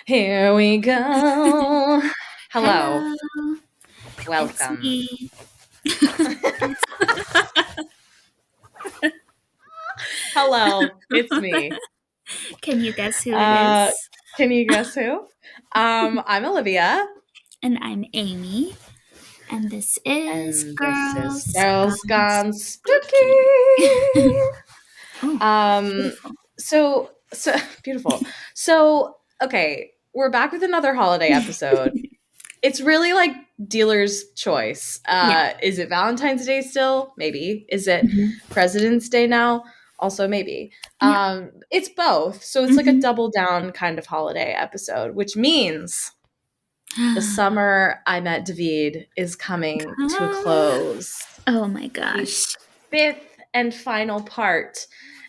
Here we go. Hello. Hello, it's Welcome. me. Hello. It's me. Can you guess who it Uh, is? can you guess who? I'm Olivia, And I'm Amy, and this is and this is Girls Girls Gone Gone Spooky. Spooky. Oh, Um, beautiful. so beautiful. So, okay, we're back with another holiday episode. It's really like dealer's choice. Yeah. Is it Valentine's Day still? Maybe. Is it Mhm. President's Day now? Also, maybe. Yeah. It's both. So it's like a Mhm. double down kind of holiday episode, which means the summer I met David is coming to a close. Oh my The gosh. fifth and final part.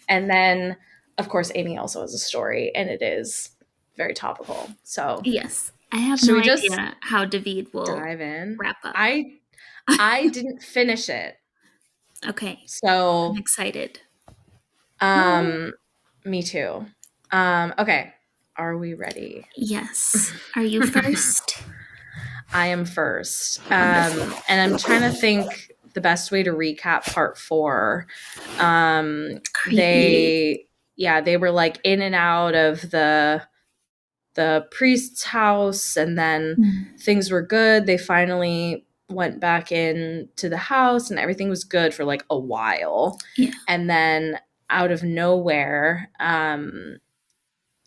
And then, of course, Amy also has a story, and it is very topical. So, Yes. I have should no we just idea how David will dive in? wrap up. I didn't finish it. Okay. I'm So, excited. um me too. Okay. Are we ready? Yes. Are you first? I am first. Wonderful. And I'm trying to think the best way to recap part 4. Creepy. They were like in and out of the priest's house, and then Mm. things were good. They finally went back in to the house and everything was good for like a while. Yeah. And then out of nowhere,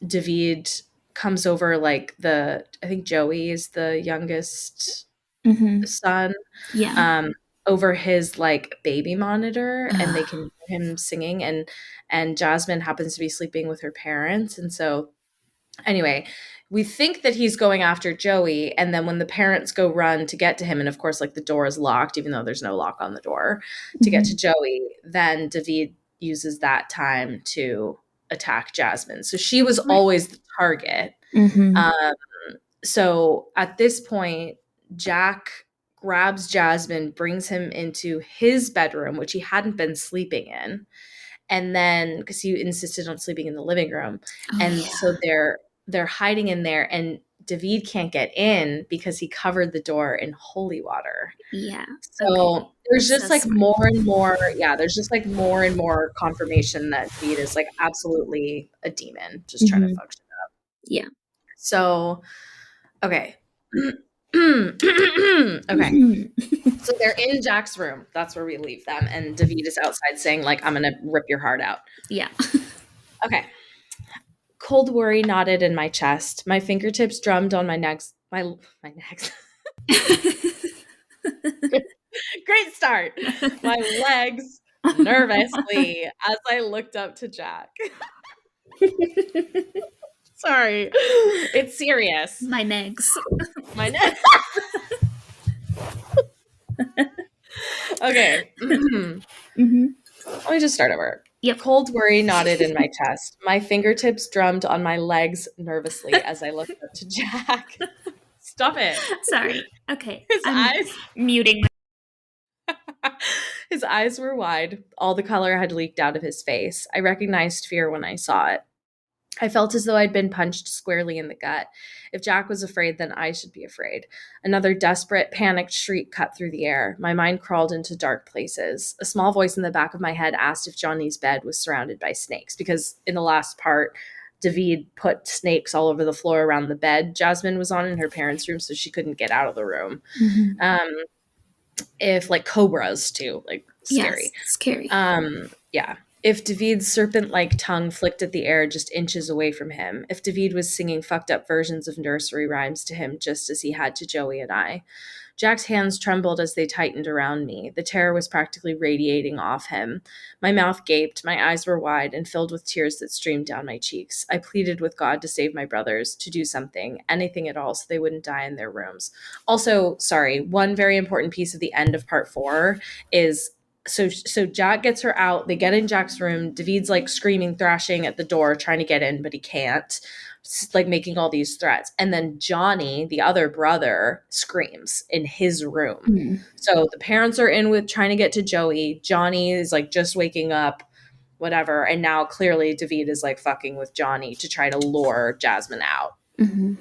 David comes over, like I think Joey is the youngest Mm-hmm. son, Yeah. um, over his like baby monitor, and they can hear him singing, and Jasmine happens to be sleeping with her parents. And so anyway, we think that he's going after Joey, and then when the parents go run to get to him, and of course, like the door is locked, even though there's no lock on the door, to get to Joey, then David uses that time to attack Jasmine. So she was Right. always the target. Mm-hmm. Um, so at this point, Jack grabs Jasmine, brings him into his bedroom, which he hadn't been sleeping in. And then, because he insisted on sleeping in the living room, Oh and yeah. so they're hiding in there, and David can't get in because he covered the door in holy water. Yeah. Okay. So there's So just like smart. more and more, yeah, there's just like more and more confirmation that David is like absolutely a demon, just trying to Mm-hmm. function. Yeah. So, okay. Okay. So they're in Jack's room. That's where we leave them. And David is outside saying, like, I'm going to rip your heart out. Yeah. Okay. Cold worry knotted in my chest. My fingertips drummed on my necks. My necks. Great start. My legs nervously as I looked up to Jack. Sorry. It's serious. My negs. My neck. Okay. Mm-hmm. Let me just start over. Yep. Cold worry knotted in my chest. My fingertips drummed on my legs nervously as I looked up to Jack. Stop it. Sorry. Okay. His I'm eyes muting. His eyes were wide. All the color had leaked out of his face. I recognized fear when I saw it. I felt as though I'd been punched squarely in the gut. If Jack was afraid, then I should be afraid. Another desperate, panicked shriek cut through the air. My mind crawled into dark places. A small voice in the back of my head asked if Johnny's bed was surrounded by snakes, because in the last part, David put snakes all over the floor around the bed Jasmine was on in her parents' room, so she couldn't get out of the room. Mm-hmm. If like cobras too, like scary. Yes. Scary. Yeah. If David's serpent-like tongue flicked at the air just inches away from him, if David was singing fucked up versions of nursery rhymes to him just as he had to Joey and I. Jack's hands trembled as they tightened around me. The terror was practically radiating off him. My mouth gaped, my eyes were wide and filled with tears that streamed down my cheeks. I pleaded with God to save my brothers, to do something, anything at all, so they wouldn't die in their rooms. Also, sorry, one very important piece of the end of part 4 is so Jack gets her out. They get in Jack's room. David's like screaming, thrashing at the door, trying to get in, but he can't. Like making all these threats. And then Johnny, the other brother, screams in his room. Mm-hmm. So the parents are in with trying to get to Joey. Johnny is like just waking up, whatever. And now clearly David is like fucking with Johnny to try to lure Jasmine out. Mm-hmm.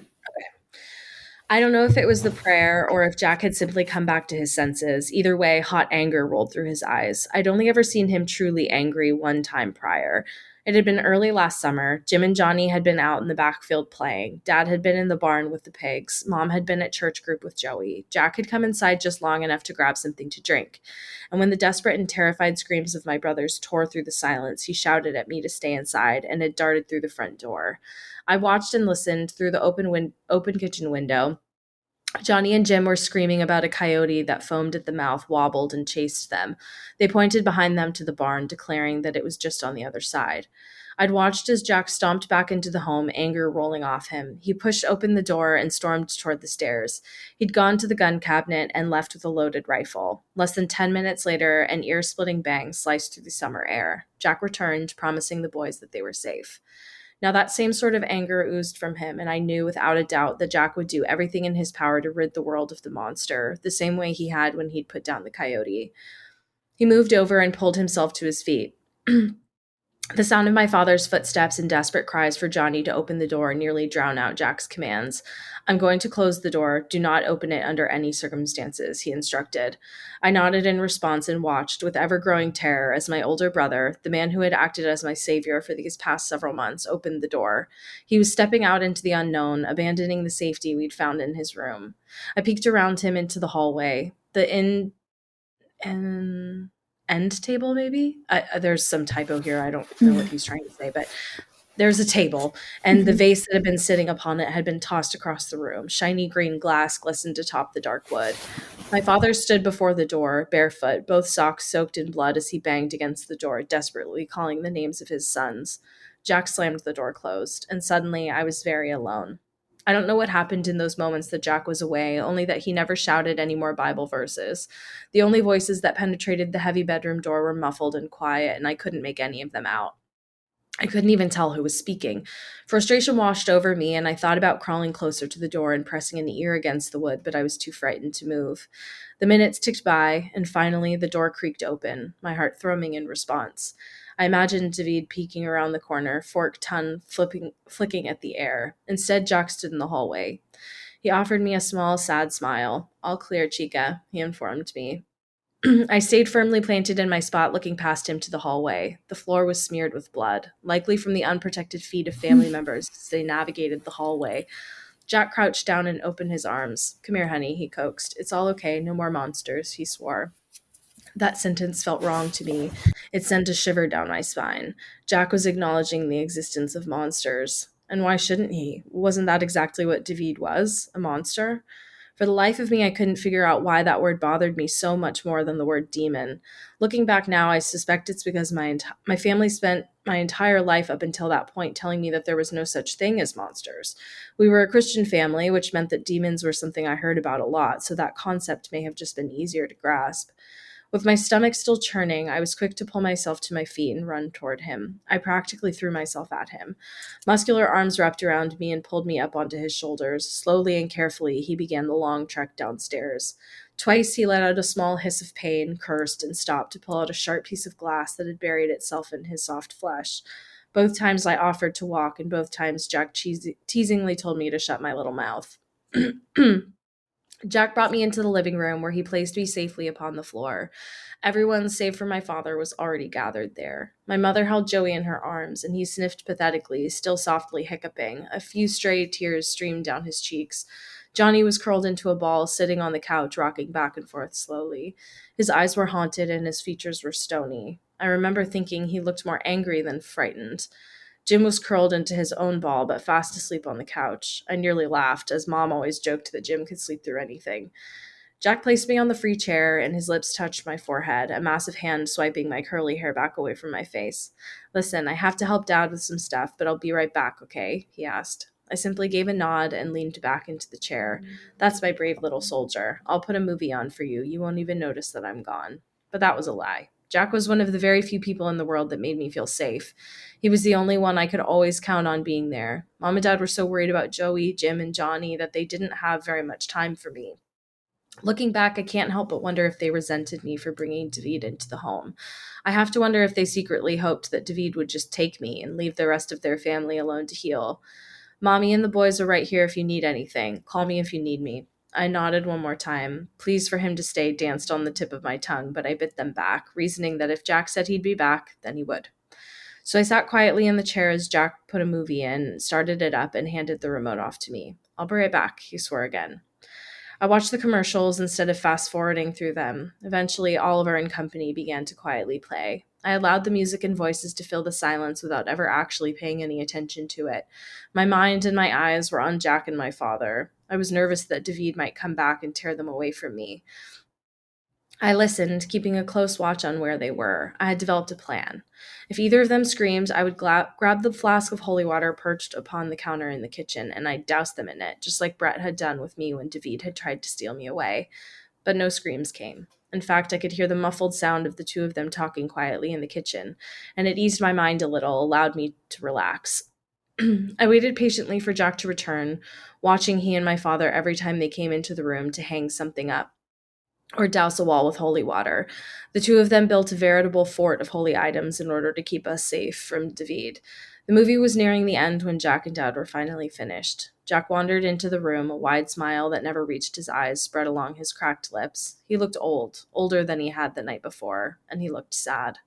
I don't know if it was the prayer or if Jack had simply come back to his senses. Either way, hot anger rolled through his eyes. I'd only ever seen him truly angry one time prior. It had been early last summer. Jim and Johnny had been out in the backfield playing. Dad had been in the barn with the pigs. Mom had been at church group with Joey. Jack had come inside just long enough to grab something to drink. And when the desperate and terrified screams of my brothers tore through the silence, he shouted at me to stay inside and had darted through the front door. I watched and listened through the open kitchen window. Johnny and Jim were screaming about a coyote that foamed at the mouth, wobbled, and chased them. They pointed behind them to the barn, declaring that it was just on the other side. I'd watched as Jack stomped back into the home, anger rolling off him. He pushed open the door and stormed toward the stairs. He'd gone to the gun cabinet and left with a loaded rifle. Less than 10 minutes later, an ear splitting bang sliced through the summer air. Jack returned, promising the boys that they were safe. Now, that same sort of anger oozed from him, and I knew without a doubt that Jack would do everything in his power to rid the world of the monster, the same way he had when he'd put down the coyote. He moved over and pulled himself to his feet. The sound of my father's footsteps and desperate cries for Johnny to open the door nearly drowned out Jack's commands. I'm going to close the door. Do not open it under any circumstances, he instructed. I nodded in response and watched with ever growing terror as my older brother, the man who had acted as my savior for these past several months, opened the door. He was stepping out into the unknown, abandoning the safety we'd found in his room. I peeked around him into the hallway. The end table, maybe. There's some typo here. I don't know what he's trying to say, but there's a table, and the vase that had been sitting upon it had been tossed across the room. Shiny green glass glistened atop the dark wood. My father stood before the door, barefoot, both socks soaked in blood as he banged against the door, desperately calling the names of his sons. Jack slammed the door closed, and suddenly I was very alone. I don't know what happened in those moments that Jack was away, only that he never shouted any more Bible verses. The only voices that penetrated the heavy bedroom door were muffled and quiet, and I couldn't make any of them out. I couldn't even tell who was speaking. Frustration washed over me, and I thought about crawling closer to the door and pressing an ear against the wood, but I was too frightened to move. The minutes ticked by, and finally the door creaked open, my heart thrumming in response. I imagined David peeking around the corner, forked tongue flicking at the air. Instead, Jack stood in the hallway. He offered me a small, sad smile. All clear, Chica, he informed me. I stayed firmly planted in my spot, looking past him to the hallway. The floor was smeared with blood, likely from the unprotected feet of family members as they navigated the hallway. Jack crouched down and opened his arms. Come here, honey, he coaxed. It's all okay, no more monsters, he swore. That sentence felt wrong to me. It sent a shiver down my spine. Jack was acknowledging the existence of monsters. And why shouldn't he? Wasn't that exactly what David was? A monster? For the life of me, I couldn't figure out why that word bothered me so much more than the word demon. Looking back now, I suspect it's because my family spent my entire life up until that point telling me that there was no such thing as monsters. We were a Christian family, which meant that demons were something I heard about a lot, so that concept may have just been easier to grasp. With my stomach still churning, I was quick to pull myself to my feet and run toward him. I practically threw myself at him. Muscular arms wrapped around me and pulled me up onto his shoulders. Slowly and carefully, he began the long trek downstairs. Twice he let out a small hiss of pain, cursed, and stopped to pull out a sharp piece of glass that had buried itself in his soft flesh. Both times I offered to walk, and both times Jack teasingly told me to shut my little mouth. Jack brought me into the living room where he placed me safely upon the floor. Everyone, save for my father, was already gathered there. My mother held Joey in her arms, and he sniffed pathetically, still softly hiccuping. A few stray tears streamed down his cheeks. Johnny was curled into a ball, sitting on the couch, rocking back and forth slowly. His eyes were haunted, and his features were stony. I remember thinking he looked more angry than frightened. Jim was curled into his own ball, but fast asleep on the couch. I nearly laughed, as Mom always joked that Jim could sleep through anything. Jack placed me on the free chair, and his lips touched my forehead, a massive hand swiping my curly hair back away from my face. Listen, I have to help Dad with some stuff, but I'll be right back, okay? He asked. I simply gave a nod and leaned back into the chair. That's my brave little soldier. I'll put a movie on for you. You won't even notice that I'm gone. But that was a lie. Jack was one of the very few people in the world that made me feel safe. He was the only one I could always count on being there. Mom and Dad were so worried about Joey, Jim, and Johnny that they didn't have very much time for me. Looking back, I can't help but wonder if they resented me for bringing David into the home. I have to wonder if they secretly hoped that David would just take me and leave the rest of their family alone to heal. Mommy and the boys are right here if you need anything. Call me if you need me. I nodded one more time. Pleas for him to stay danced on the tip of my tongue, but I bit them back, reasoning that if Jack said he'd be back, then he would. So I sat quietly in the chair as Jack put a movie in, started it up, and handed the remote off to me. I'll be right back, he swore again. I watched the commercials instead of fast forwarding through them. Eventually, Oliver and Company began to quietly play. I allowed the music and voices to fill the silence without ever actually paying any attention to it. My mind and my eyes were on Jack and my father. I was nervous that David might come back and tear them away from me. I listened, keeping a close watch on where they were. I had developed a plan. If either of them screamed, I would grab the flask of holy water perched upon the counter in the kitchen, and I'd douse them in it, just like Brett had done with me when David had tried to steal me away. But no screams came. In fact, I could hear the muffled sound of the two of them talking quietly in the kitchen, and it eased my mind a little, allowed me to relax. I waited patiently for Jack to return, watching he and my father every time they came into the room to hang something up or douse a wall with holy water. The two of them built a veritable fort of holy items in order to keep us safe from David. The movie was nearing the end when Jack and Dad were finally finished. Jack wandered into the room, a wide smile that never reached his eyes spread along his cracked lips. He looked old, older than he had the night before, and he looked sad.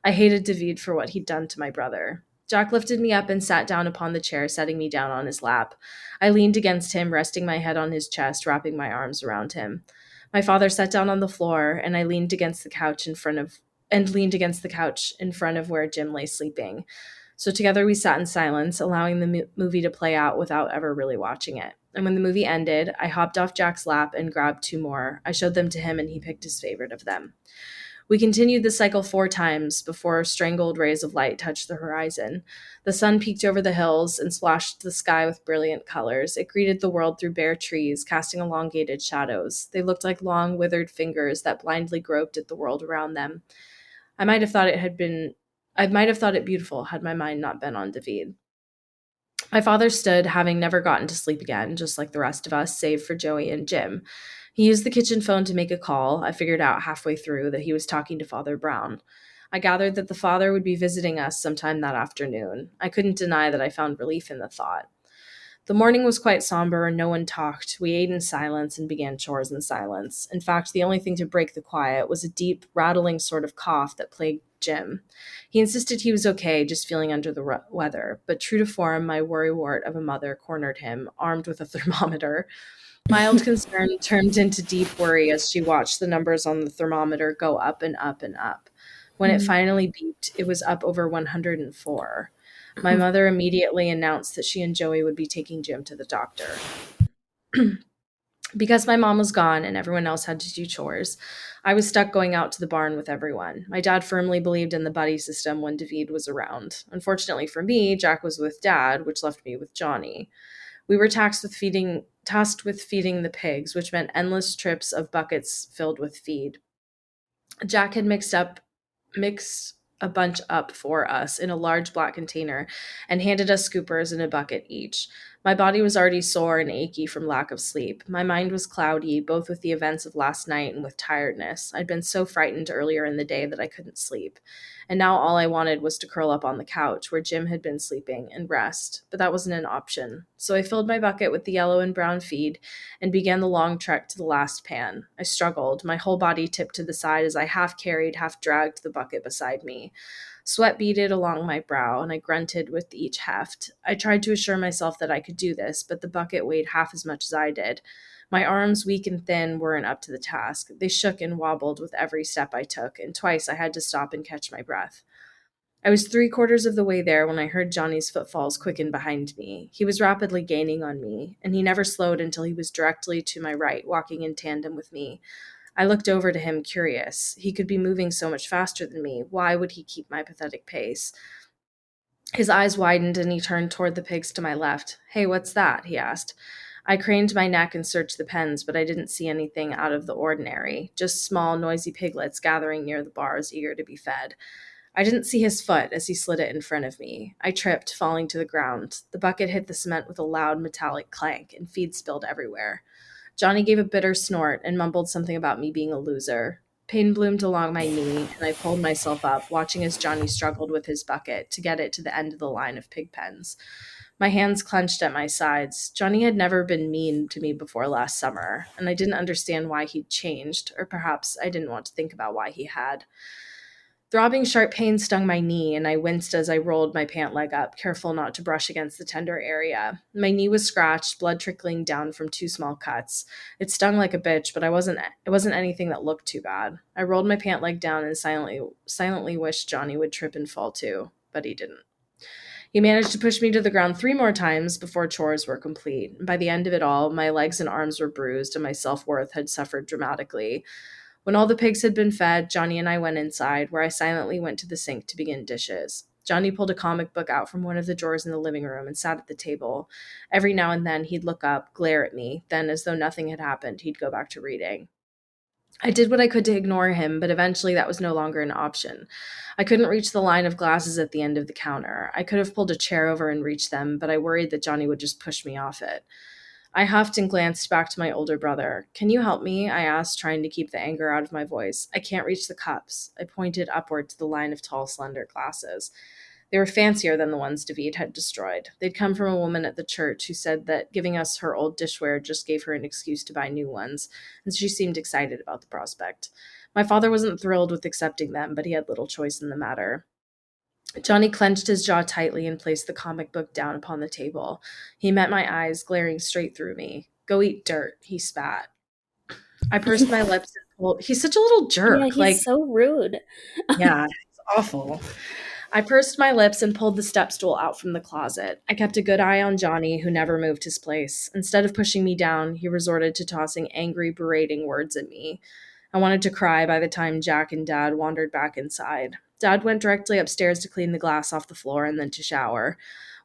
I hated David for what he'd done to my brother. Jack lifted me up and sat down upon the chair, setting me down on his lap. I leaned against him, resting my head on his chest, wrapping my arms around him. My father sat down on the floor, and I leaned against the couch in front of where Jim lay sleeping. So together we sat in silence, allowing the movie to play out without ever really watching it. And when the movie ended, I hopped off Jack's lap and grabbed two more. I showed them to him, and he picked his favorite of them. We continued the cycle 4 times before strangled rays of light touched the horizon. The sun peeked over the hills and splashed the sky with brilliant colors. It greeted the world through bare trees, casting elongated shadows. They looked like long, withered fingers that blindly groped at the world around them. I might have thought it beautiful had my mind not been on David. My father stood, having never gotten to sleep again, just like the rest of us, save for Joey and Jim. He used the kitchen phone to make a call. I figured out halfway through that he was talking to Father Brown. I gathered that the father would be visiting us sometime that afternoon. I couldn't deny that I found relief in the thought. The morning was quite somber and no one talked. We ate in silence and began chores in silence. In fact, the only thing to break the quiet was a deep, rattling sort of cough that plagued Jim. He insisted he was okay, just feeling under the weather, but true to form, my worrywart of a mother cornered him, armed with a thermometer. Mild concern turned into deep worry as she watched the numbers on the thermometer go up and up and up. When it finally beeped, it was up over 104. My mother immediately announced that she and Joey would be taking Jim to the doctor. Because my mom was gone and everyone else had to do chores, I was stuck going out to the barn with everyone. My dad firmly believed in the buddy system when David was around. Unfortunately for me, Jack was with Dad, which left me with Johnny. We were tasked with feeding the pigs, which meant endless trips of buckets filled with feed. Jack had mixed a bunch up for us in a large black container and handed us scoopers and a bucket each. My body was already sore and achy from lack of sleep. My mind was cloudy, both with the events of last night and with tiredness. I'd been so frightened earlier in the day that I couldn't sleep. And now all I wanted was to curl up on the couch where Jim had been sleeping and rest, but that wasn't an option. So I filled my bucket with the yellow and brown feed and began the long trek to the last pan. I struggled. My whole body tipped to the side as I half carried, half dragged the bucket beside me. Sweat beaded along my brow, and I grunted with each heft. I tried to assure myself that I could do this, but the bucket weighed half as much as I did. My arms, weak and thin, weren't up to the task. They shook and wobbled with every step I took, and twice I had to stop and catch my breath. I was 3/4 of the way there when I heard Johnny's footfalls quicken behind me. He was rapidly gaining on me, and he never slowed until he was directly to my right, walking in tandem with me. I looked over to him, curious. He could be moving so much faster than me. Why would he keep my pathetic pace? His eyes widened, and he turned toward the pigs to my left. "Hey, what's that?" he asked. I craned my neck and searched the pens, but I didn't see anything out of the ordinary, just small, noisy piglets gathering near the bars, eager to be fed. I didn't see his foot as he slid it in front of me. I tripped, falling to the ground. The bucket hit the cement with a loud metallic clank, and feed spilled everywhere. Johnny gave a bitter snort and mumbled something about me being a loser. Pain bloomed along my knee, and I pulled myself up, watching as Johnny struggled with his bucket to get it to the end of the line of pig pens. My hands clenched at my sides. Johnny had never been mean to me before last summer, and I didn't understand why he'd changed, or perhaps I didn't want to think about why he had. Throbbing sharp pain stung my knee, and I winced as I rolled my pant leg up, careful not to brush against the tender area. My knee was scratched, blood trickling down from two small cuts. It stung like a bitch, but it wasn't anything that looked too bad. I rolled my pant leg down and silently wished Johnny would trip and fall too, but he didn't. He managed to push me to the ground 3 more times before chores were complete. By the end of it all, my legs and arms were bruised and my self-worth had suffered dramatically. When all the pigs had been fed, Johnny and I went inside, where I silently went to the sink to begin dishes. Johnny pulled a comic book out from one of the drawers in the living room and sat at the table. Every now and then, he'd look up, glare at me, then, as though nothing had happened, he'd go back to reading. I did what I could to ignore him, but eventually that was no longer an option. I couldn't reach the line of glasses at the end of the counter. I could have pulled a chair over and reached them, but I worried that Johnny would just push me off it. I huffed and glanced back to my older brother. Can you help me? I asked, trying to keep the anger out of my voice. I can't reach the cups. I pointed upward to the line of tall, slender glasses. They were fancier than the ones David had destroyed. They'd come from a woman at the church who said that giving us her old dishware just gave her an excuse to buy new ones, and she seemed excited about the prospect. My father wasn't thrilled with accepting them, but he had little choice in the matter. Johnny clenched his jaw tightly and placed the comic book down upon the table. He met my eyes, glaring straight through me. Go eat dirt, he spat. I pursed my lips and pulled. He's such a little Yeah, jerk. he's so rude. Yeah, it's awful. I pursed my lips and pulled the step stool out from the closet. I kept a good eye on Johnny, who never moved his place. Instead of pushing me down, he resorted to tossing angry, berating words at me. I wanted to cry by the time Jack and Dad wandered back inside. Dad went directly upstairs to clean the glass off the floor and then to shower,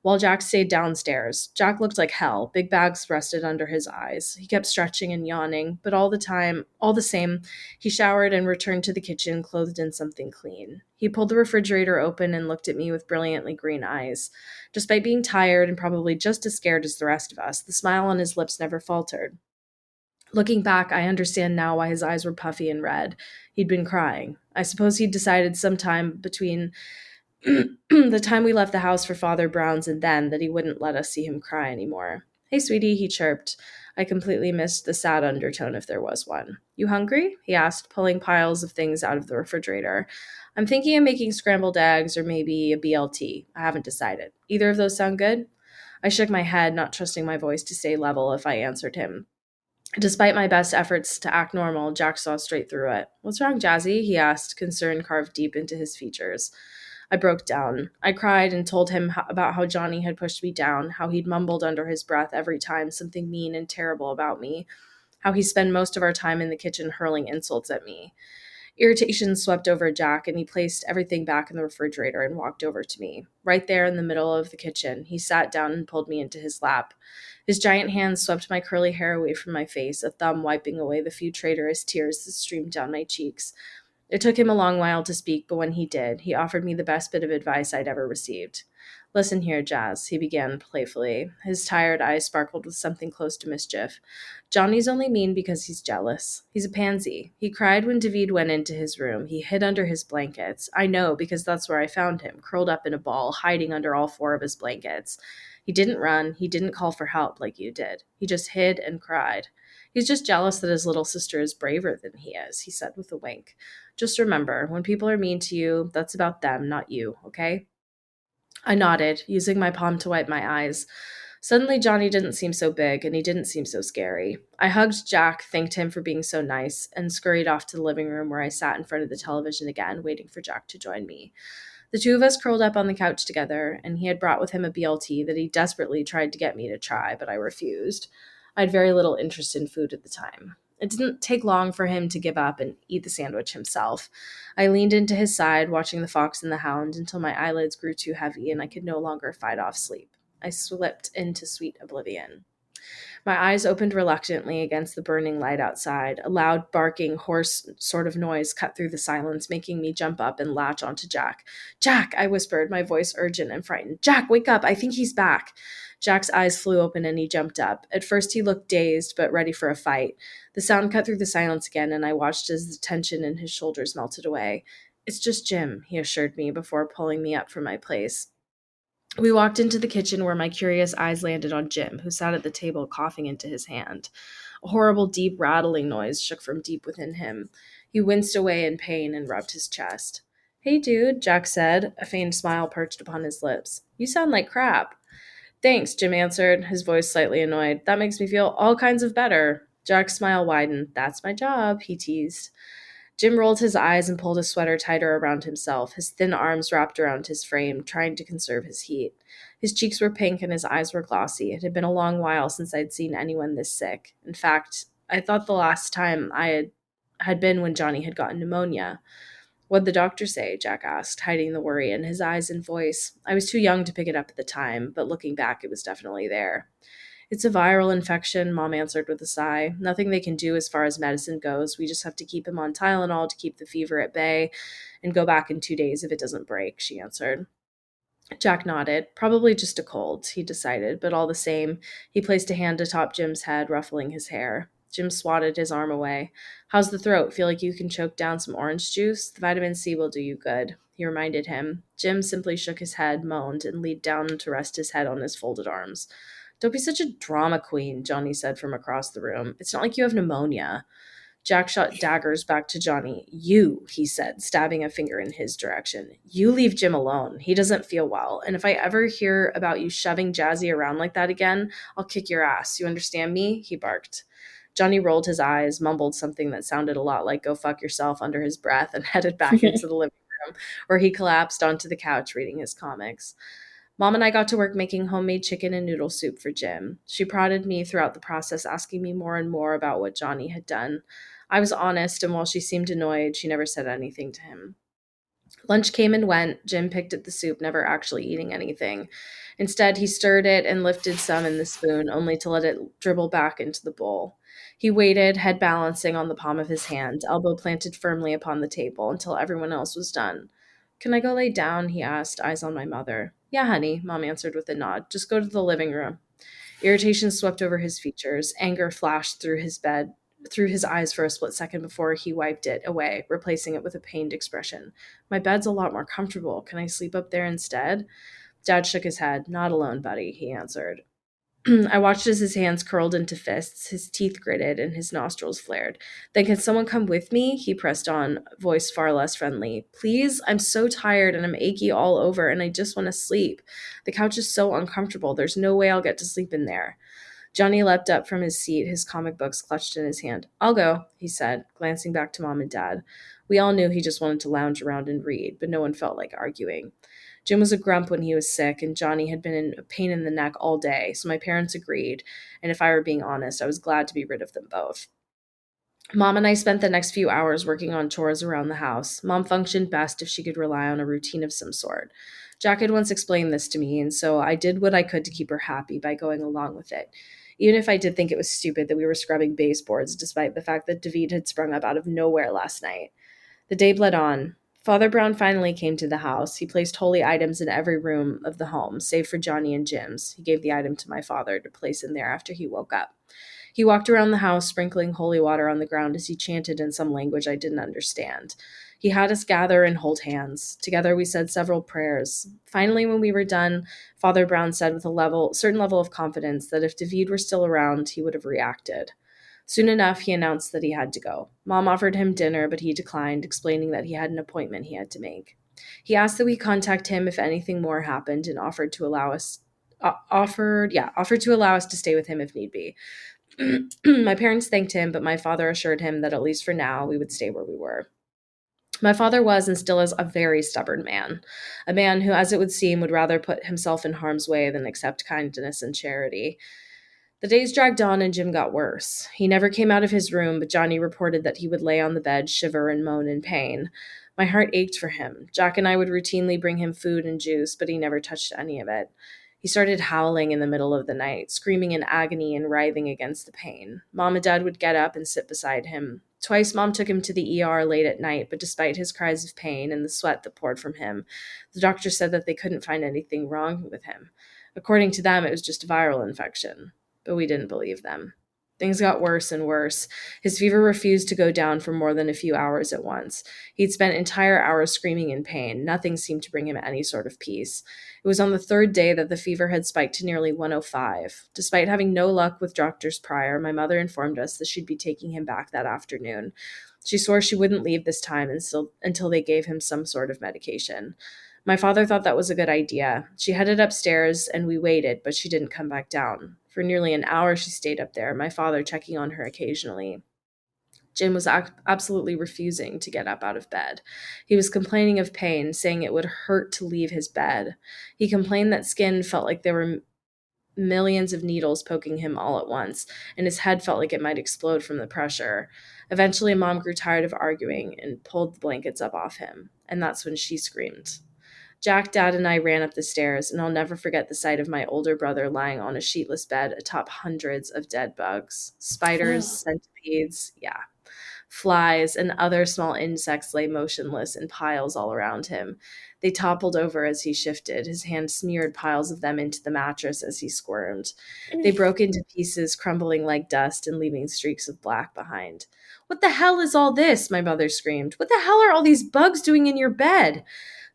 while Jack stayed downstairs. Jack looked like hell. Big bags rested under his eyes. He kept stretching and yawning, but all the same, he showered and returned to the kitchen, clothed in something clean. He pulled the refrigerator open and looked at me with brilliantly green eyes. Despite being tired and probably just as scared as the rest of us, the smile on his lips never faltered. Looking back, I understand now why his eyes were puffy and red. He'd been crying. I suppose he'd decided sometime between the time we left the house for Father Brown's and then that he wouldn't let us see him cry anymore. Hey, sweetie, he chirped. I completely missed the sad undertone if there was one. You hungry? He asked, pulling piles of things out of the refrigerator. I'm thinking of making scrambled eggs or maybe a BLT. I haven't decided. Either of those sound good? I shook my head, not trusting my voice to stay level if I answered him. Despite my best efforts to act normal, Jack saw straight through it. What's wrong, Jazzy? He asked, concern carved deep into his features. I broke down. I cried and told him about how Johnny had pushed me down, how he'd mumbled under his breath every time something mean and terrible about me, how he spent most of our time in the kitchen hurling insults at me. Irritation swept over Jack, and he placed everything back in the refrigerator and walked over to me. Right there in the middle of the kitchen, he sat down and pulled me into his lap. His giant hands swept my curly hair away from my face, a thumb wiping away the few traitorous tears that streamed down my cheeks. It took him a long while to speak, but when he did, he offered me the best bit of advice I'd ever received. Listen here, Jazz, he began playfully. His tired eyes sparkled with something close to mischief. Johnny's only mean because he's jealous. He's a pansy. He cried when David went into his room. He hid under his blankets. I know because that's where I found him, curled up in a ball, hiding under all 4 of his blankets. He didn't run. He didn't call for help like you did. He just hid and cried. He's just jealous that his little sister is braver than he is, he said with a wink. Just remember, when people are mean to you, that's about them, not you, okay? I nodded, using my palm to wipe my eyes. Suddenly, Johnny didn't seem so big, and he didn't seem so scary. I hugged Jack, thanked him for being so nice, and scurried off to the living room where I sat in front of the television again, waiting for Jack to join me. The 2 of us curled up on the couch together, and he had brought with him a BLT that he desperately tried to get me to try, but I refused. I had very little interest in food at the time. It didn't take long for him to give up and eat the sandwich himself. I leaned into his side, watching The Fox and the Hound, until my eyelids grew too heavy and I could no longer fight off sleep. I slipped into sweet oblivion. My eyes opened reluctantly against the burning light outside. A loud, barking, hoarse sort of noise cut through the silence, making me jump up and latch onto Jack. Jack, I whispered, my voice urgent and frightened. Jack, wake up! I think he's back. Jack's eyes flew open and he jumped up. At first he looked dazed, but ready for a fight. The sound cut through the silence again, and I watched as the tension in his shoulders melted away. It's just Jim, he assured me before pulling me up from my place. We walked into the kitchen where my curious eyes landed on Jim, who sat at the table coughing into his hand. A horrible, deep rattling noise shook from deep within him. He winced away in pain and rubbed his chest. Hey, dude, Jack said, a faint smile perched upon his lips. You sound like crap. Thanks, Jim answered, his voice slightly annoyed. That makes me feel all kinds of better. Jack's smile widened. That's my job, he teased. Jim rolled his eyes and pulled his sweater tighter around himself, his thin arms wrapped around his frame, trying to conserve his heat. His cheeks were pink and his eyes were glossy. It had been a long while since I'd seen anyone this sick. In fact, I thought the last time I had been when Johnny had gotten pneumonia. What'd the doctor say? Jack asked, hiding the worry in his eyes and voice. I was too young to pick it up at the time, but looking back, it was definitely there. It's a viral infection, Mom answered with a sigh. Nothing they can do as far as medicine goes. We just have to keep him on Tylenol to keep the fever at bay and go back in 2 days if it doesn't break, she answered. Jack nodded. Probably just a cold, he decided, but all the same, he placed a hand atop Jim's head, ruffling his hair. Jim swatted his arm away. How's the throat? Feel like you can choke down some orange juice? The vitamin C will do you good, he reminded him. Jim simply shook his head, moaned, and leaned down to rest his head on his folded arms. Don't be such a drama queen, Johnny said from across the room. It's not like you have pneumonia. Jack shot daggers back to Johnny. You, he said, stabbing a finger in his direction. You leave Jim alone. He doesn't feel well. And if I ever hear about you shoving Jazzy around like that again, I'll kick your ass. You understand me? He barked. Johnny rolled his eyes, mumbled something that sounded a lot like go fuck yourself under his breath, and headed back into the living room, where he collapsed onto the couch reading his comics. Mom and I got to work making homemade chicken and noodle soup for Jim. She prodded me throughout the process, asking me more and more about what Johnny had done. I was honest, and while she seemed annoyed, she never said anything to him. Lunch came and went. Jim picked at the soup, never actually eating anything. Instead, he stirred it and lifted some in the spoon, only to let it dribble back into the bowl. He waited, head balancing on the palm of his hand, elbow planted firmly upon the table, until everyone else was done. Can I go lay down? He asked, eyes on my mother. Yeah, honey, Mom answered with a nod. Just go to the living room. Irritation swept over his features. Anger flashed through his eyes for a split second before he wiped it away, replacing it with a pained expression. My bed's a lot more comfortable. Can I sleep up there instead? Dad shook his head. Not alone, buddy, he answered. I watched as his hands curled into fists, his teeth gritted, and his nostrils flared. Then can someone come with me? He pressed on, voice far less friendly. Please? I'm so tired and I'm achy all over and I just want to sleep. The couch is so uncomfortable. There's no way I'll get to sleep in there. Johnny leapt up from his seat, his comic books clutched in his hand. I'll go, he said, glancing back to Mom and Dad. We all knew he just wanted to lounge around and read, but no one felt like arguing. Jim was a grump when he was sick, and Johnny had been in a pain in the neck all day, so my parents agreed, and if I were being honest, I was glad to be rid of them both. Mom and I spent the next few hours working on chores around the house. Mom functioned best if she could rely on a routine of some sort. Jack had once explained this to me, and so I did what I could to keep her happy by going along with it. Even if I did think it was stupid that we were scrubbing baseboards, despite the fact that David had sprung up out of nowhere last night. The day bled on. Father Brown finally came to the house. He placed holy items in every room of the home, save for Johnny and Jim's. He gave the item to my father to place in there after he woke up. He walked around the house, sprinkling holy water on the ground as he chanted in some language I didn't understand. He had us gather and hold hands. Together we said several prayers. Finally, when we were done, Father Brown said with a certain level of confidence that if David were still around, he would have reacted. Soon enough, he announced that he had to go. Mom offered him dinner, but he declined, explaining that he had an appointment he had to make. He asked that we contact him if anything more happened and offered to allow us to stay with him if need be. My parents thanked him, but my father assured him that at least for now, we would stay where we were. My father was and still is a very stubborn man, a man who, as it would seem, would rather put himself in harm's way than accept kindness and charity. The days dragged on and Jim got worse. He never came out of his room, but Johnny reported that he would lay on the bed, shiver, and moan in pain. My heart ached for him. Jack and I would routinely bring him food and juice, but he never touched any of it. He started howling in the middle of the night, screaming in agony and writhing against the pain. Mom and Dad would get up and sit beside him. Twice, Mom took him to the ER late at night, but despite his cries of pain and the sweat that poured from him, the doctor said that they couldn't find anything wrong with him. According to them, it was just a viral infection. But we didn't believe them. Things got worse and worse. His fever refused to go down for more than a few hours at once. He'd spent entire hours screaming in pain. Nothing seemed to bring him any sort of peace. It was on the third day that the fever had spiked to nearly 105. Despite having no luck with doctors prior, my mother informed us that she'd be taking him back that afternoon. She swore she wouldn't leave this time until they gave him some sort of medication. My father thought that was a good idea. She headed upstairs and we waited, but she didn't come back down. For nearly an hour, she stayed up there, my father checking on her occasionally. Jim was absolutely refusing to get up out of bed. He was complaining of pain, saying it would hurt to leave his bed. He complained that skin felt like there were millions of needles poking him all at once, and his head felt like it might explode from the pressure. Eventually, Mom grew tired of arguing and pulled the blankets up off him, and that's when she screamed. Jack, Dad, and I ran up the stairs, and I'll never forget the sight of my older brother lying on a sheetless bed atop hundreds of dead bugs. Spiders, centipedes, flies, and other small insects lay motionless in piles all around him. They toppled over as he shifted. His hand smeared piles of them into the mattress as he squirmed. They broke into pieces, crumbling like dust and leaving streaks of black behind. "What the hell is all this?" my mother screamed. "What the hell are all these bugs doing in your bed?"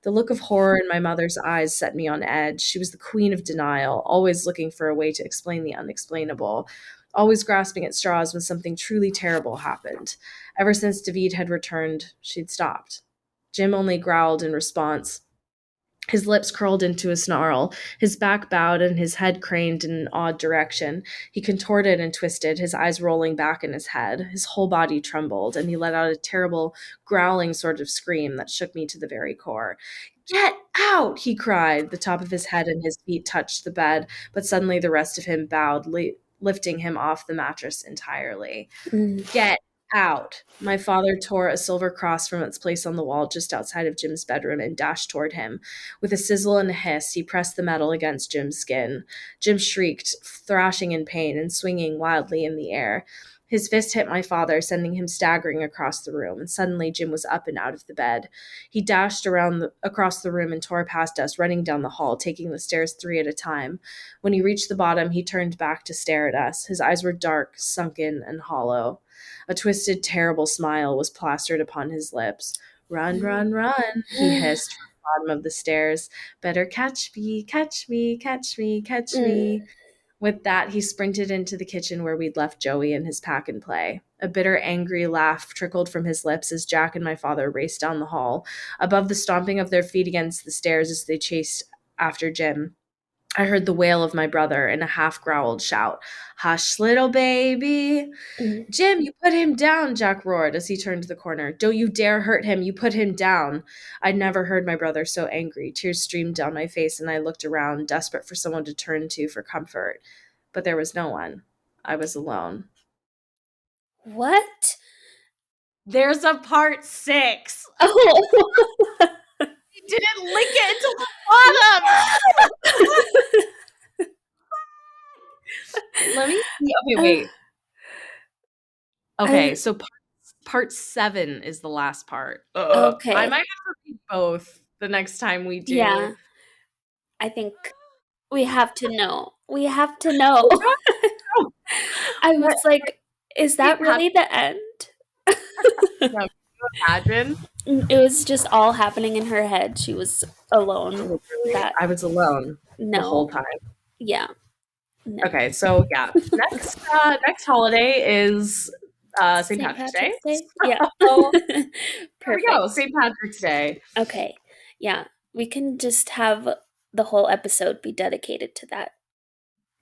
The look of horror in my mother's eyes set me on edge. She was the queen of denial, always looking for a way to explain the unexplainable, always grasping at straws when something truly terrible happened. Ever since David had returned, she'd stopped. Jim only growled in response. His lips curled into a snarl, his back bowed and his head craned in an odd direction. He contorted and twisted, his eyes rolling back in his head. His whole body trembled, and he let out a terrible, growling sort of scream that shook me to the very core. "Get out!" he cried. The top of his head and his feet touched the bed, but suddenly the rest of him bowed, lifting him off the mattress entirely. "Get out!" My father tore a silver cross from its place on the wall just outside of Jim's bedroom and dashed toward him. With a sizzle and a hiss, he pressed the metal against Jim's skin. Jim shrieked, thrashing in pain and swinging wildly in the air. His fist hit my father, sending him staggering across the room, and suddenly Jim was up and out of the bed. He dashed across the room and tore past us, running down the hall, taking the stairs 3 at a time. When he reached the bottom, he turned back to stare at us. His eyes were dark, sunken, and hollow. A twisted, terrible smile was plastered upon his lips. "Run, run, run," he hissed from the bottom of the stairs. "Better catch me, catch me, catch me, catch me." With that, he sprinted into the kitchen where we'd left Joey and his pack and play. A bitter, angry laugh trickled from his lips as Jack and my father raced down the hall, above the stomping of their feet against the stairs as they chased after Jim. I heard the wail of my brother in a half-growled shout. "Hush, little baby." "Jim, you put him down," Jack roared as he turned the corner. "Don't you dare hurt him. You put him down." I'd never heard my brother so angry. Tears streamed down my face, and I looked around, desperate for someone to turn to for comfort. But there was no one. I was alone. What? There's a part 6. Oh. He didn't link it until the bottom. Let me see. Okay, wait. Okay, so part 7 is the last part. Okay. I might have to read both the next time we do. Yeah. I think we have to know. We have to know. I was like, is that really the end? No, can you imagine? It was just all happening in her head. She was alone. I was alone the whole time. Yeah. No. Okay, so yeah. Next holiday is St. Patrick's Day. Yeah. So, here we go, St. Patrick's Day. Okay. Yeah. We can just have the whole episode be dedicated to that.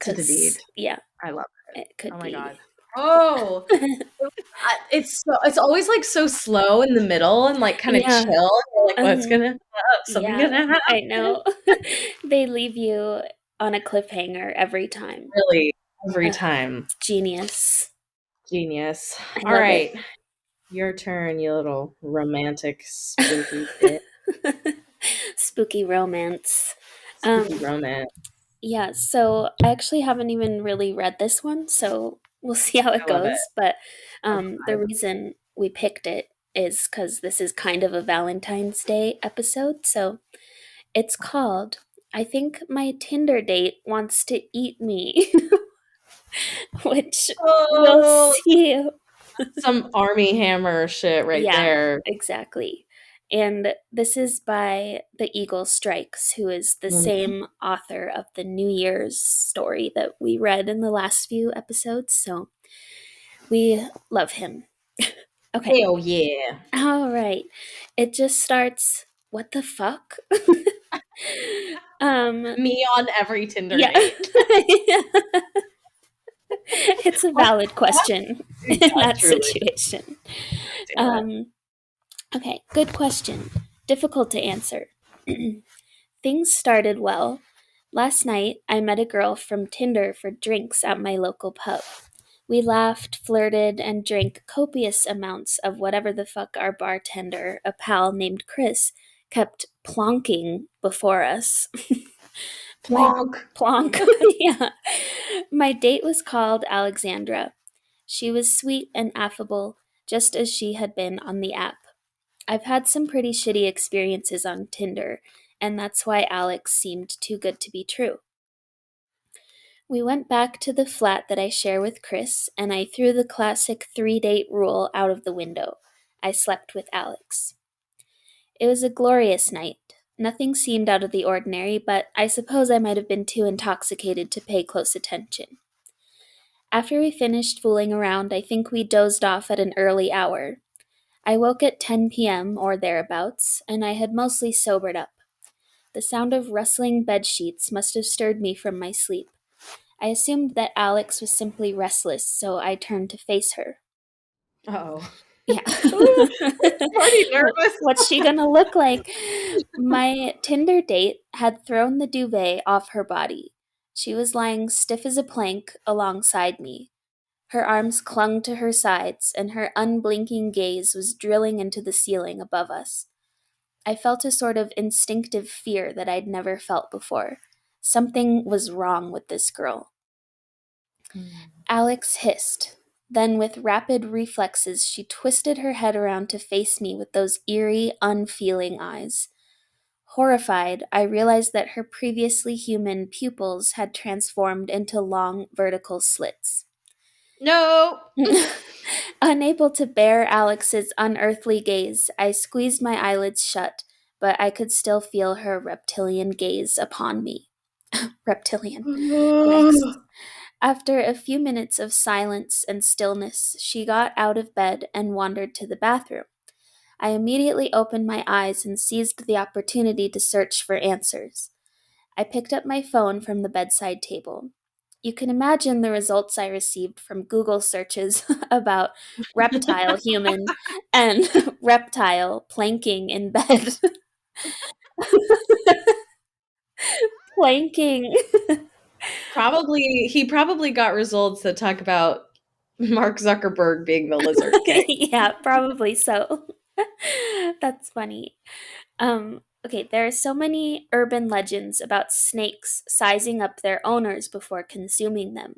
To David. Yeah. I love it. It could be. Oh my god. Oh, it's always like so slow in the middle and like kind of chill. You're like, what's gonna happen? I know. They leave you on a cliffhanger every time. Really, every time. Genius. All right, your turn, you little romantic spooky bit. Spooky romance. Spooky romance. Yeah, so I actually haven't even really read this one, so we'll see how it I love it. goes. But Love the vibes. reason we picked it is because this is kind of a Valentine's Day episode. So it's called I Think My Tinder Date Wants to Eat Me, which we'll Oh, see. some Army Hammer shit right Yeah, there. exactly. And this is by The Eagle Strikes, who is the Mhm. same author of the New Year's story that we read in the last few episodes. So we love him. Okay. Hell yeah. All right. It just starts. What the fuck? um, Me on every Tinder yeah. date. It's a valid question in Yeah, that truly. situation. Damn it. Um, okay, good question. Difficult to answer. Things started well. Last night, I met a girl from Tinder for drinks at my local pub. We laughed, flirted, and drank copious amounts of whatever the fuck our bartender, a pal named Chris, kept plonking before us. My Plonk. plonk. Yeah. My date was called Alexandra. She was sweet and affable, just as she had been on the app. I've had some pretty shitty experiences on Tinder, and that's why Alex seemed too good to be true. We went back to the flat that I share with Chris, and I threw the classic 3 date rule out of the window. I slept with Alex. It was a glorious night. Nothing seemed out of the ordinary, but I suppose I might have been too intoxicated to pay close attention. After we finished fooling around, I think we dozed off at an early hour. I woke at 10 p.m. or thereabouts, and I had mostly sobered up. The sound of rustling bed sheets must have stirred me from my sleep. I assumed that Alex was simply restless, so I turned to face her. Oh. Yeah. Ooh, I'm already nervous. What's she gonna look like? My Tinder date had thrown the duvet off her body. She was lying stiff as a plank alongside me. Her arms clung to her sides, and her unblinking gaze was drilling into the ceiling above us. I felt a sort of instinctive fear that I'd never felt before. Something was wrong with this girl. Alex hissed. Then, with rapid reflexes, she twisted her head around to face me with those eerie, unfeeling eyes. Horrified, I realized that her previously human pupils had transformed into long, vertical slits. No. Unable to bear Alex's unearthly gaze, I squeezed my eyelids shut, but I could still feel her reptilian gaze upon me. Reptilian. Yikes. After a few minutes of silence and stillness, she got out of bed and wandered to the bathroom. I immediately opened my eyes and seized the opportunity to search for answers. I picked up my phone from the bedside table. You can imagine the results I received from Google searches about reptile human and reptile planking in bed. Planking. He probably got results that talk about Mark Zuckerberg being the lizard king. Yeah, probably so. That's funny. Okay, there are so many urban legends about snakes sizing up their owners before consuming them.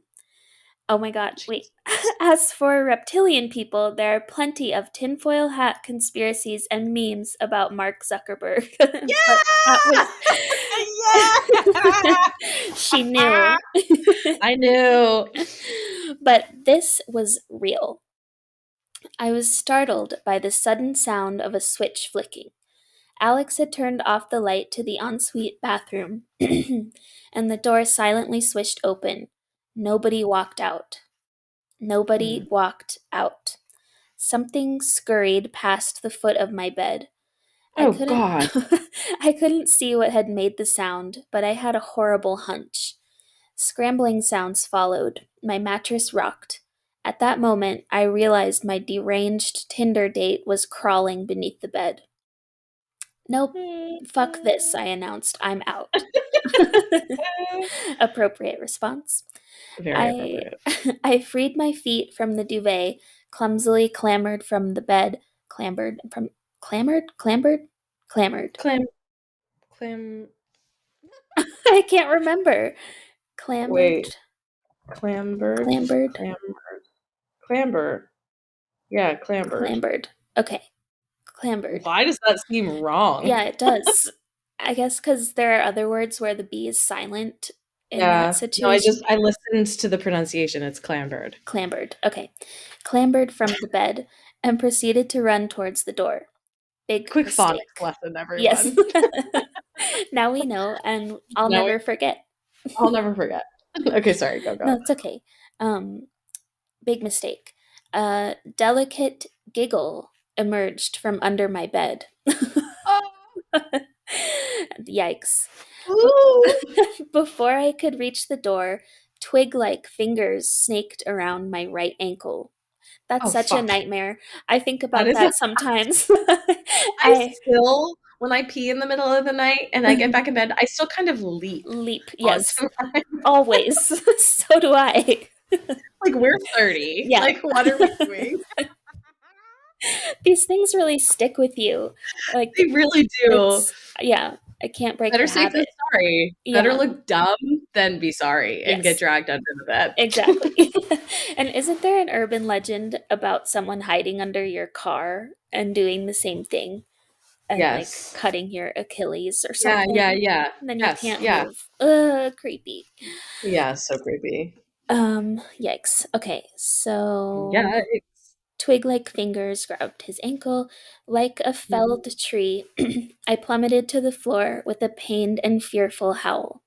Oh my god, wait. Jesus. As for reptilian people, there are plenty of tinfoil hat conspiracies and memes about Mark Zuckerberg. But that Yeah! was. She Yeah! knew. I knew. But this was real. I was startled by the sudden sound of a switch flicking. Alex had turned off the light to the ensuite bathroom, and the door silently swished open. Nobody walked out. Nobody Mm. walked out. Something scurried past the foot of my bed. I Oh couldn't God. I couldn't see what had made the sound, but I had a horrible hunch. Scrambling sounds followed. My mattress rocked. At that moment, I realized my deranged Tinder date was crawling beneath the bed. Nope, fuck this, I announced. I'm out. Appropriate response. Very I appropriate. I freed my feet from the duvet, clumsily clambered from the bed, clambered from clambered, clambered, clambered. Clam, clam. I can't remember. Clambered, Wait, clambered, clambered, clamber. Yeah, clambered. clambered. Okay, clambered. Why does that seem wrong? Yeah, it does. I guess because there are other words where the B is silent in that Yeah. No, situation. I listened to the pronunciation. It's clambered. Clambered. Okay. Clambered from the bed and proceeded to run towards the door. Big Quick phonics mistake. lesson, Yes. everyone. Now we know, and I'll Now never forget. I'll never forget. Okay, sorry, go No, go. it's okay. Um, Big mistake. A delicate giggle emerged from under my bed. Oh, Yikes. ooh. Before I could reach the door, twig like fingers snaked around my right ankle. That's Oh such a fuck. nightmare. I think That about is a that sometimes. I I still when I pee in the middle of the night and I get back in bed, I still kind of leap leap, yes, onto my always. So do I. like we're 30. Yeah. Like what are we doing? These things really stick with you. They Like, really do. it's, yeah, I can't break Better the safe than habit. sorry. Better Yeah, look dumb than be sorry and get yes, dragged under the bed. exactly. And isn't there an urban legend about someone hiding under your car and doing the same thing and like Yes. cutting your Achilles or Yeah, yeah, something? yeah. And then you Yes, can't yeah. move. Creepy. Yeah, so creepy. Yikes. Okay, so Yeah. twig like fingers grabbed his ankle. Like a Mhm. felled tree, I plummeted to the floor with a pained and fearful howl.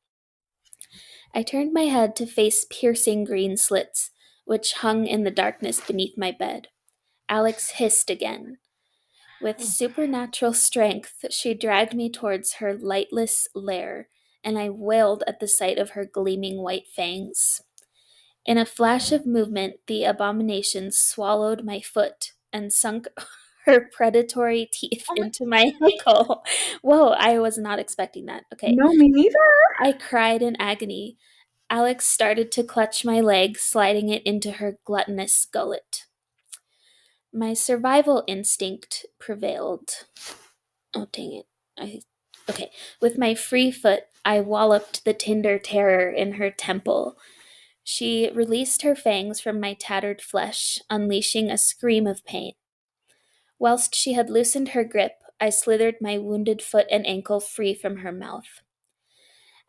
I turned my head to face piercing green slits, which hung in the darkness beneath my bed. Alex hissed again. With supernatural strength, she dragged me towards her lightless lair, and I wailed at the sight of her gleaming white fangs. In a flash of movement, the abomination swallowed my foot and sunk her predatory teeth Oh my into my ankle. Whoa, I was not expecting that. Okay. no, me neither. I cried in agony. Alex started to clutch my leg, sliding it into her gluttonous gullet. My survival instinct prevailed. Oh, dang it. Okay. With my free foot, I walloped the Tinder terror in her temple. She released her fangs from my tattered flesh, unleashing a scream of pain. Whilst she had loosened her grip, I slithered my wounded foot and ankle free from her mouth.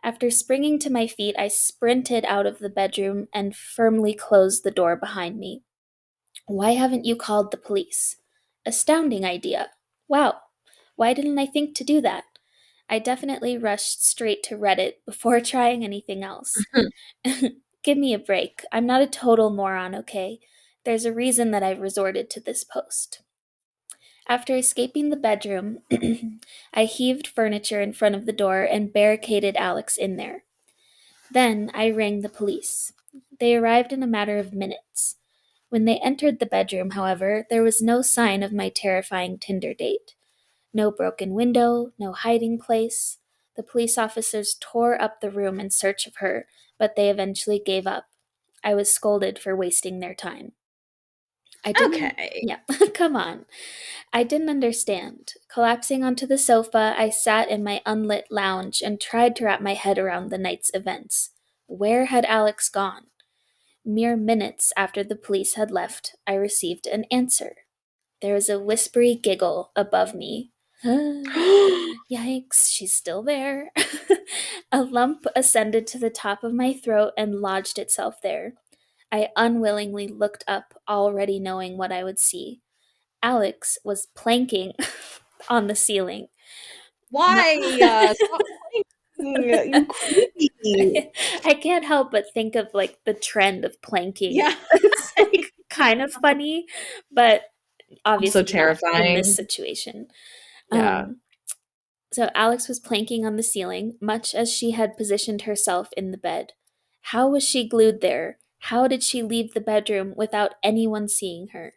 After springing to my feet, I sprinted out of the bedroom and firmly closed the door behind me. Why haven't you called the police? Astounding idea. Wow. Why didn't I think to do that? I definitely rushed straight to Reddit before trying anything else. Give me a break. I'm not a total moron, okay? There's a reason that I've resorted to this post. After escaping the bedroom, I heaved furniture in front of the door and barricaded Alex in there. Then I rang the police. They arrived in a matter of minutes. When they entered the bedroom, however, there was no sign of my terrifying Tinder date. No broken window, no hiding place. The police officers tore up the room in search of her, but they eventually gave up. I was scolded for wasting their time. I didn't. Okay. Yeah, come on. I didn't understand. Collapsing onto the sofa, I sat in my unlit lounge and tried to wrap my head around the night's events. Where had Alex gone? Mere minutes after the police had left, I received an answer. There was a whispery giggle above me. Yikes, she's still there. A lump ascended to the top of my throat and lodged itself there. I unwillingly looked up, already knowing what I would see. Alex was planking on the ceiling. My- Why? Stop playing. You creepy. I can't help but think of like the trend of planking. Yeah. It's like kind of funny, but Also obviously not in this terrifying. situation. Yeah. Um, so Alex was planking on the ceiling, much as she had positioned herself in the bed. How was she glued there? How did she leave the bedroom without anyone seeing her?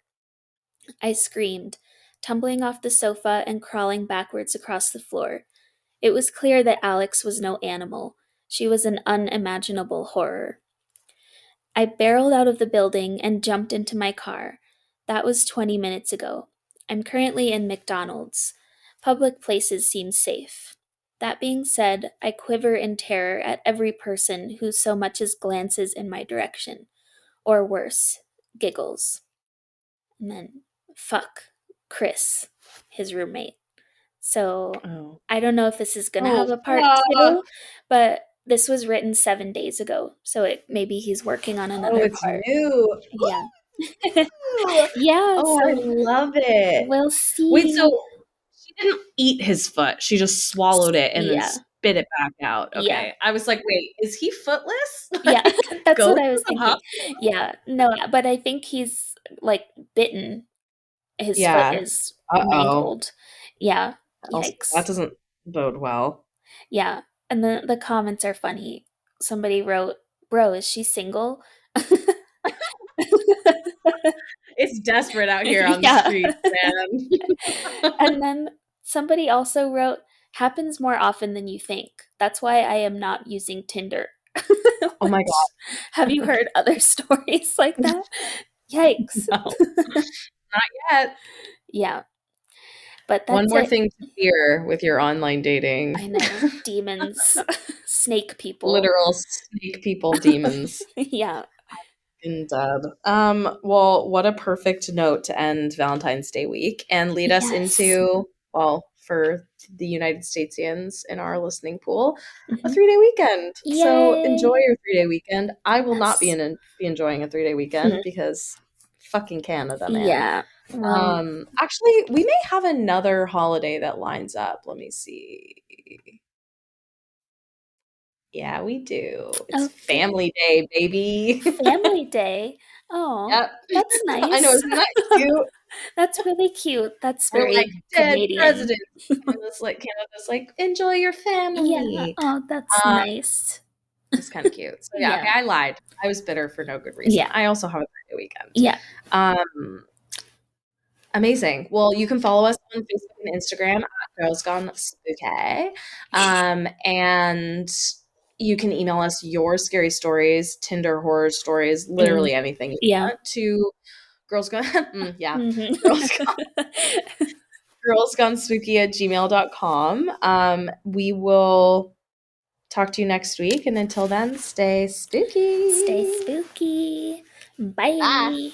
I screamed, tumbling off the sofa and crawling backwards across the floor. It was clear that Alex was no animal. She was an unimaginable horror. I barreled out of the building and jumped into my car. That was 20 minutes ago. I'm currently in McDonald's. Public places seem safe. That being said, I quiver in terror at every person who so much as glances in my direction. Or worse, giggles. And then, fuck, Chris, his roommate. So Oh. I don't know if this is going to have Oh, a part fuck. 2, but this was written 7 days ago. So maybe he's working on Oh, another it's part. new. Yeah. Ooh. Yeah, Oh, I so love it. we'll Wait, see. so she didn't eat his foot. She just swallowed it and then Yeah. spit it back out. Yeah. Okay. I was like, wait, is he footless? Yeah, Like, that's go what to I was the thinking. hospital? Yeah. No, but I think he's like bitten. His foot Yeah. is Uh-oh. mangled. Yeah. Also, that Yikes. doesn't bode well. Yeah. And the comments are funny. Somebody wrote, "Bro, is she single?" It's desperate out here on the Yeah. streets, man. And then somebody also wrote, "Happens more often than you think. That's why I am not using Tinder." Oh my Which, have you heard other stories like that? Yikes. God, no. Not yet. Yeah. But One that's more it. thing to fear with your online dating. I know. Demons. Snake people. Literal snake people demons. Yeah. In dub. Well, what a perfect note to end Valentine's Day week and lead us Yes. into, well, for the United Statesians in our listening pool, a Mhm. 3-day weekend. So enjoy Yay. your 3-day weekend. I will not be Yes. be enjoying a 3-day weekend because fucking Canada, man. Yeah. Well, Actually, we may have another holiday that lines up. Let me see. Yeah, we do. It's okay. Family Day, baby. Family Day. Oh, Yep. that's I know, nice. isn't that cute? That's really cute. That's We're like, very dead Canadian. president. Canada's like, enjoy your Yeah. family. Oh, that's Um, nice. it's kind of cute. So yeah, okay, Yeah. I lied. I was bitter for no good reason. Yeah. I also have a 3-day weekend. Yeah. Um, amazing. Well, you can follow us on Facebook and Instagram at Girls Gone Spooky. And you can email us your scary stories, Tinder horror stories, literally anything you Yeah. want to Girls Gone, yeah, Mhm. Girls Gone Spooky at gmail.com. We will talk to you next week. And until then, stay spooky. Stay spooky. Bye. Bye.